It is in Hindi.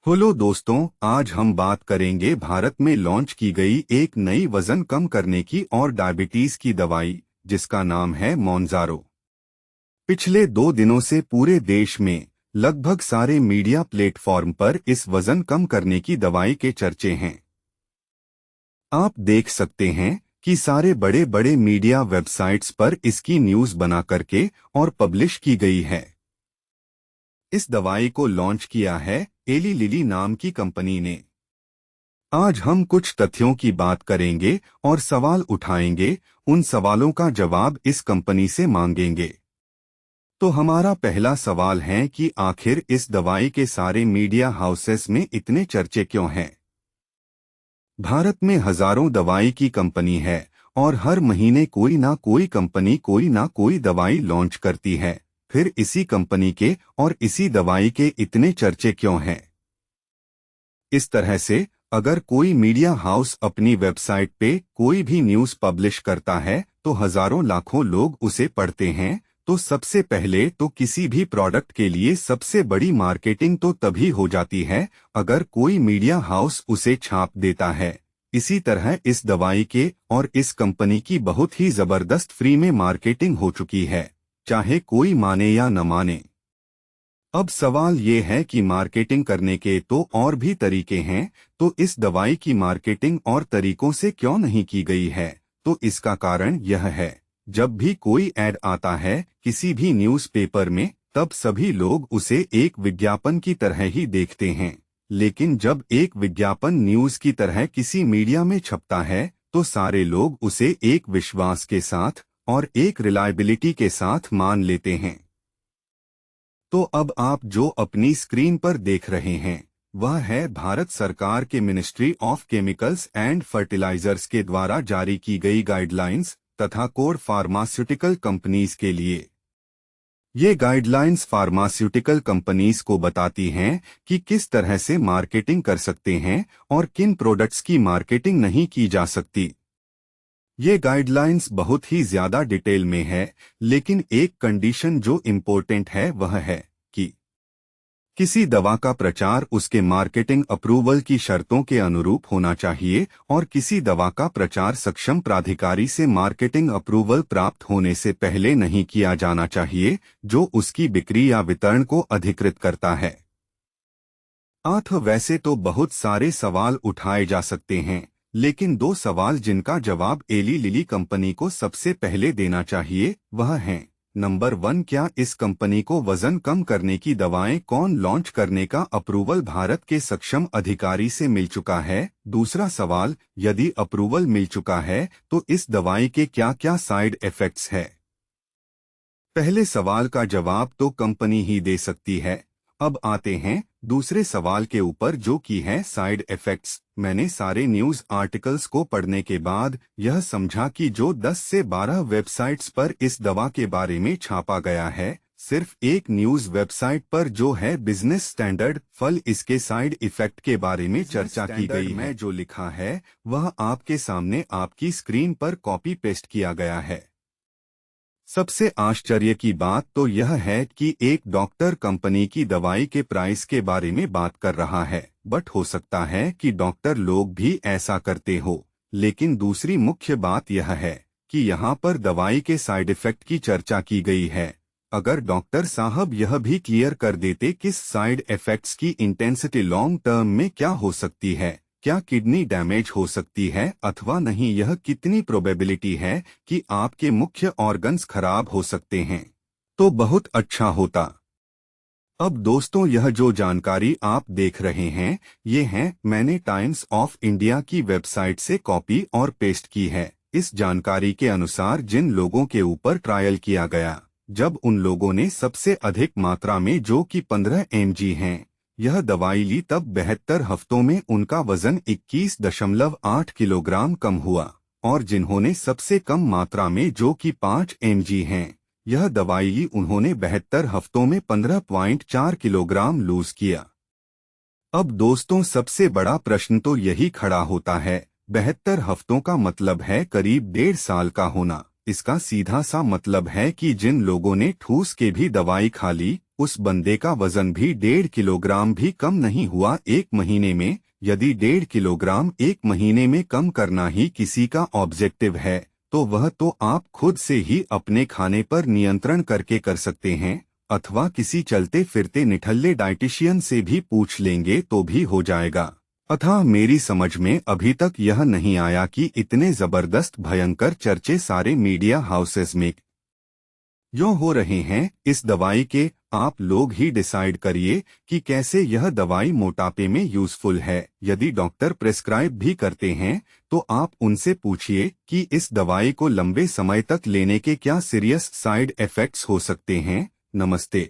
हेलो दोस्तों, आज हम बात करेंगे भारत में लॉन्च की गई एक नई वजन कम करने की और डायबिटीज की दवाई जिसका नाम है मोनजारो। पिछले 2 दिनों से पूरे देश में लगभग सारे मीडिया प्लेटफॉर्म पर इस वजन कम करने की दवाई के चर्चे हैं। आप देख सकते हैं कि सारे बड़े बड़े मीडिया वेबसाइट्स पर इसकी न्यूज़ बना करके और पब्लिश की गई है। इस दवाई को लॉन्च किया है एली लिली नाम की कंपनी ने। आज हम कुछ तथ्यों की बात करेंगे और सवाल उठाएंगे, उन सवालों का जवाब इस कंपनी से मांगेंगे। तो हमारा पहला सवाल है कि आखिर इस दवाई के सारे मीडिया हाउसेस में इतने चर्चे क्यों हैं? भारत में हजारों दवाई की कंपनी है और हर महीने कोई ना कोई कंपनी कोई ना कोई दवाई लॉन्च करती है। फिर इसी कंपनी के और इसी दवाई के इतने चर्चे क्यों हैं? इस तरह से अगर कोई मीडिया हाउस अपनी वेबसाइट पे कोई भी न्यूज़ पब्लिश करता है तो हजारों लाखों लोग उसे पढ़ते हैं। तो सबसे पहले तो किसी भी प्रोडक्ट के लिए सबसे बड़ी मार्केटिंग तो तभी हो जाती है अगर कोई मीडिया हाउस उसे छाप देता है। इसी तरह इस दवाई के और इस कंपनी की बहुत ही जबरदस्त फ्री में मार्केटिंग हो चुकी है, चाहे कोई माने या न माने। अब सवाल ये है कि मार्केटिंग करने के तो और भी तरीके हैं, तो इस दवाई की मार्केटिंग और तरीकों से क्यों नहीं की गई है? तो इसका कारण यह है, जब भी कोई ऐड आता है किसी भी न्यूज़पेपर में, तब सभी लोग उसे एक विज्ञापन की तरह ही देखते हैं। लेकिन जब एक विज्ञापन न्यूज़ की तरह किसी मीडिया में छपता है तो सारे लोग उसे एक विश्वास के साथ और एक रिलायबिलिटी के साथ मान लेते हैं। तो अब आप जो अपनी स्क्रीन पर देख रहे हैं वह है भारत सरकार के ministry of chemicals and fertilizers के द्वारा जारी की गई गाइडलाइंस तथा कोड फार्मास्यूटिकल कंपनीज के लिए। ये गाइडलाइंस फार्मास्यूटिकल कंपनीज को बताती हैं कि किस तरह से मार्केटिंग कर सकते हैं और किन प्रोडक्ट्स की मार्केटिंग नहीं की जा सकती। ये गाइडलाइंस बहुत ही ज्यादा डिटेल में है, लेकिन एक कंडीशन जो इम्पोर्टेंट है वह है कि किसी दवा का प्रचार उसके मार्केटिंग अप्रूवल की शर्तों के अनुरूप होना चाहिए और किसी दवा का प्रचार सक्षम प्राधिकारी से मार्केटिंग अप्रूवल प्राप्त होने से पहले नहीं किया जाना चाहिए, जो उसकी बिक्री या वितरण को अधिकृत करता है। वैसे तो बहुत सारे सवाल उठाए जा सकते हैं, लेकिन 2 सवाल जिनका जवाब एली लिली कंपनी को सबसे पहले देना चाहिए वह हैं, नंबर 1, क्या इस कंपनी को वजन कम करने की दवाएं कौन लॉन्च करने का अप्रूवल भारत के सक्षम अधिकारी से मिल चुका है? दूसरा सवाल, यदि अप्रूवल मिल चुका है तो इस दवाई के क्या क्या साइड इफेक्ट्स है? पहले सवाल का जवाब तो कंपनी ही दे सकती है। अब आते हैं दूसरे सवाल के ऊपर, जो कि है साइड इफेक्ट्स। मैंने सारे न्यूज़ आर्टिकल्स को पढ़ने के बाद यह समझा कि जो 10 से 12 वेबसाइट्स पर इस दवा के बारे में छापा गया है, सिर्फ एक न्यूज़ वेबसाइट पर जो है बिजनेस स्टैंडर्ड फल, इसके साइड इफेक्ट के बारे में चर्चा की गई है। मैं जो लिखा है वह आपके सामने आपकी स्क्रीन पर कॉपी पेस्ट किया गया है। सबसे आश्चर्य की बात तो यह है कि एक डॉक्टर कंपनी की दवाई के प्राइस के बारे में बात कर रहा है, बट हो सकता है कि डॉक्टर लोग भी ऐसा करते हो। लेकिन दूसरी मुख्य बात यह है कि यहाँ पर दवाई के साइड इफेक्ट की चर्चा की गई है। अगर डॉक्टर साहब यह भी क्लियर कर देते किस साइड इफेक्ट्स की इंटेंसिटी लॉन्ग टर्म में क्या हो सकती है, क्या किडनी डैमेज हो सकती है अथवा नहीं, यह कितनी प्रोबेबिलिटी है कि आपके मुख्य ऑर्गन्स खराब हो सकते हैं, तो बहुत अच्छा होता। अब दोस्तों, यह जो जानकारी आप देख रहे हैं ये है मैंने टाइम्स ऑफ इंडिया की वेबसाइट से कॉपी और पेस्ट की है। इस जानकारी के अनुसार जिन लोगों के ऊपर ट्रायल किया गया, जब उन लोगों ने सबसे अधिक मात्रा में जो कि 15 mg हैं यह दवाई ली, तब 72 हफ्तों में उनका वजन 21.8 किलोग्राम कम हुआ, और जिन्होंने सबसे कम मात्रा में जो कि 5 mg हैं यह दवाई ली, उन्होंने 72 हफ्तों में 15.4 किलोग्राम लूज किया। अब दोस्तों, सबसे बड़ा प्रश्न तो यही खड़ा होता है, 72 हफ्तों का मतलब है करीब 1.5 साल का होना। इसका सीधा सा मतलब है कि जिन लोगों ने ठूस के भी दवाई खा ली उस बंदे का वजन भी 1.5 किलोग्राम भी कम नहीं हुआ 1 महीने में। यदि 1.5 किलोग्राम 1 महीने में कम करना ही किसी का ऑब्जेक्टिव है, तो वह तो आप खुद से ही अपने खाने पर नियंत्रण करके कर सकते हैं, अथवा किसी चलते फिरते निठल्ले डाइटिशियन से भी पूछ लेंगे तो भी हो जाएगा। अतः मेरी समझ में अभी तक यह नहीं आया कि इतने जबरदस्त भयंकर चर्चे सारे मीडिया हाउसेस में क्यों हो रहे हैं इस दवाई के। आप लोग ही डिसाइड करिए कि कैसे यह दवाई मोटापे में यूजफुल है। यदि डॉक्टर प्रेस्क्राइब भी करते हैं तो आप उनसे पूछिए कि इस दवाई को लंबे समय तक लेने के क्या सीरियस साइड इफेक्ट्स हो सकते हैं। नमस्ते।